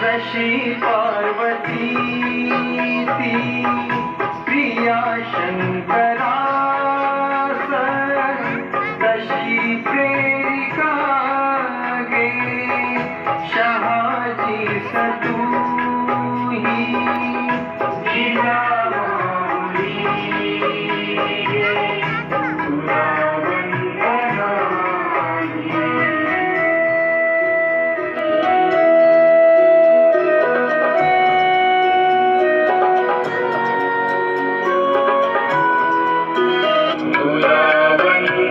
जशी पार्वती ती प्रिया शंकरास तशी प्रेरिका गे शहाजी सतूही जिजाबाई गे तुला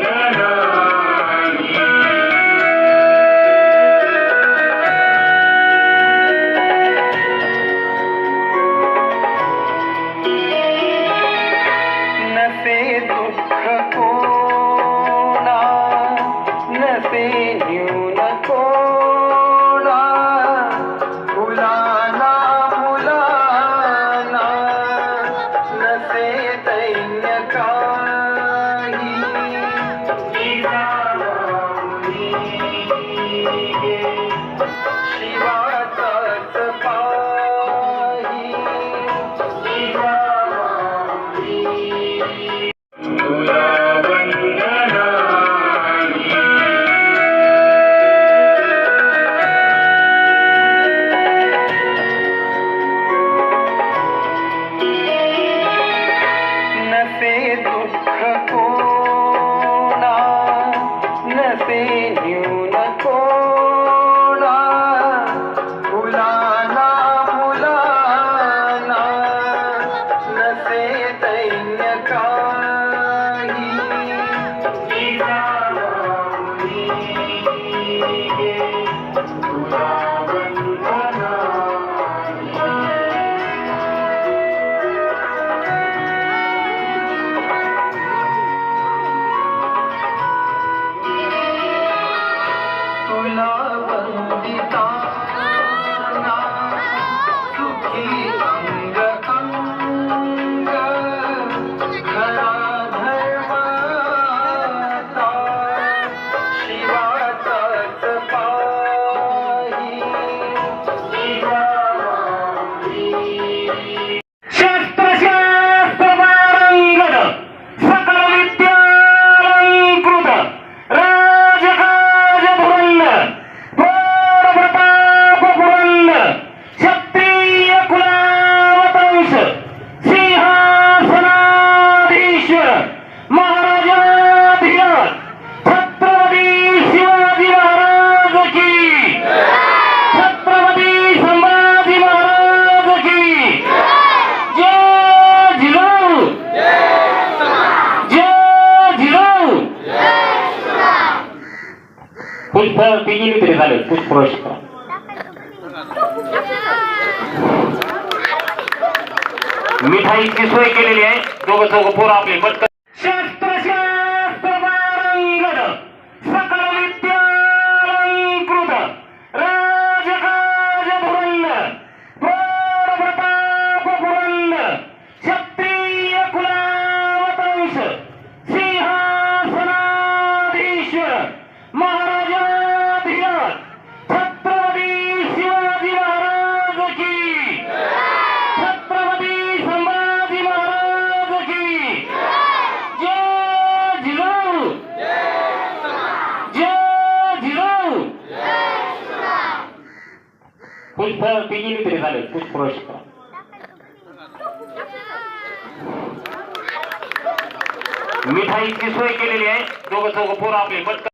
मिठाईची सोय केलेली आहे. दोघं पोरं आपले पटकन पुष्प ती गेली तरी चालेल. पुष्पवृष्टी करा. मिठाईची सोय केलेली आहे. दोघं चौघं पोरं आपले पटकन.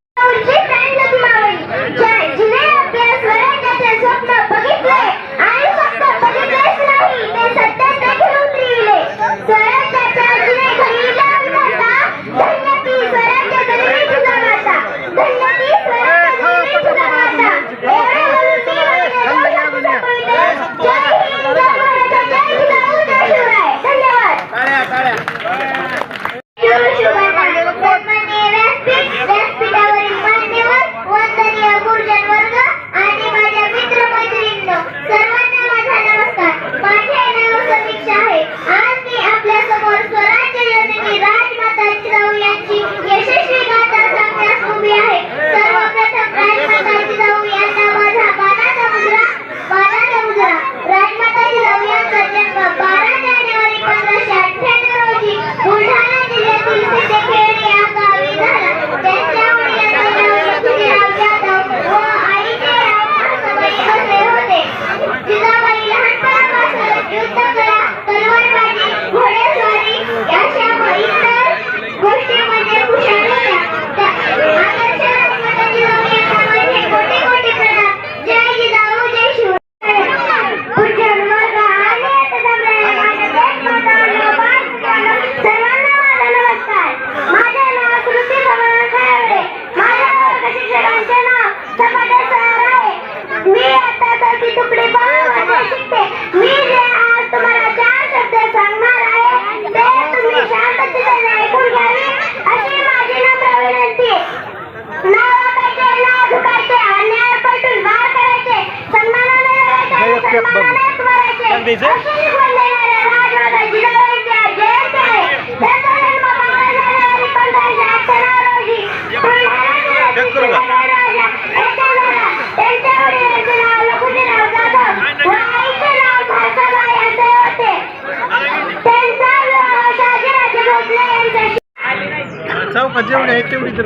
चौकात जेवढे आहेत तेवढी तर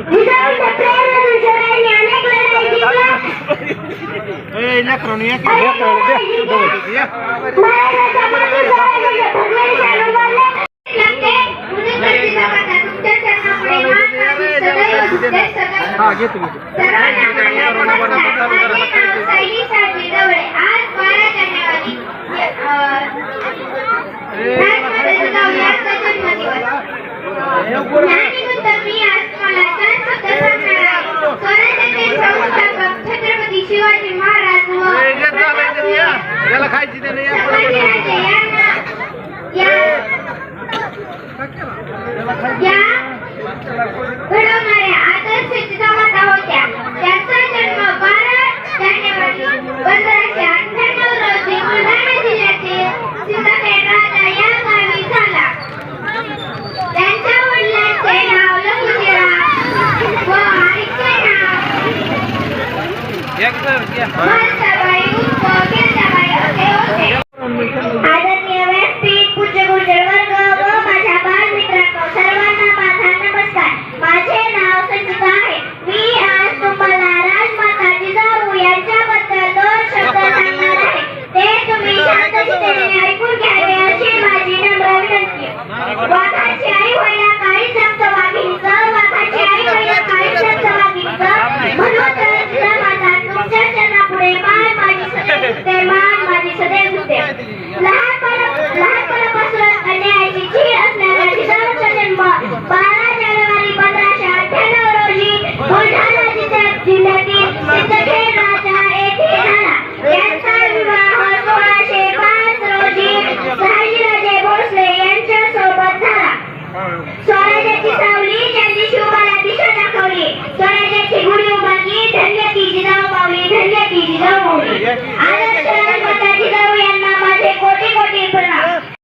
हा घेतो छत्रपती शिवाजी महाराज खायची घडवणाऱ्या आदर्श जिजामाता होत्या. त्यांचा जन्म 12 जानेवारी 1598 रोजी बुलढाणा जिल्ह्यातील सिंदखेड राजा या गावी झाला. त्यांच्या वडिलांचे नाव लखुजीराव व आईचे नाव म्हाळसाबाई उर्फ गिरजाबाई असे होते. आदरणीय व्यासपीठ, पूज्य गुरुजन वर्ग व माझ्या बालमित्रांनो, सर्वांना माझा नमस्कार. माझे नाव संचिता आहे. मी आज तुम्हाला राजमाता जिजाऊ यांच्याबद्दल 2 शब्द सांगणार आहे. ते तुम्ही शांततेने ऐकून घ्यावे अशी माझी नम्र विनंती. वाघाची आई व्हायला काळीच लागतं वाघिणीचं, वाघाची आई व्हायला काळीच लागतं वाघिणीचं. म्हणून तर जिजामाता तुमच्या चरणापुढे मान माझी सदैव दिसते, मान माझी सदैव दिसते. लहान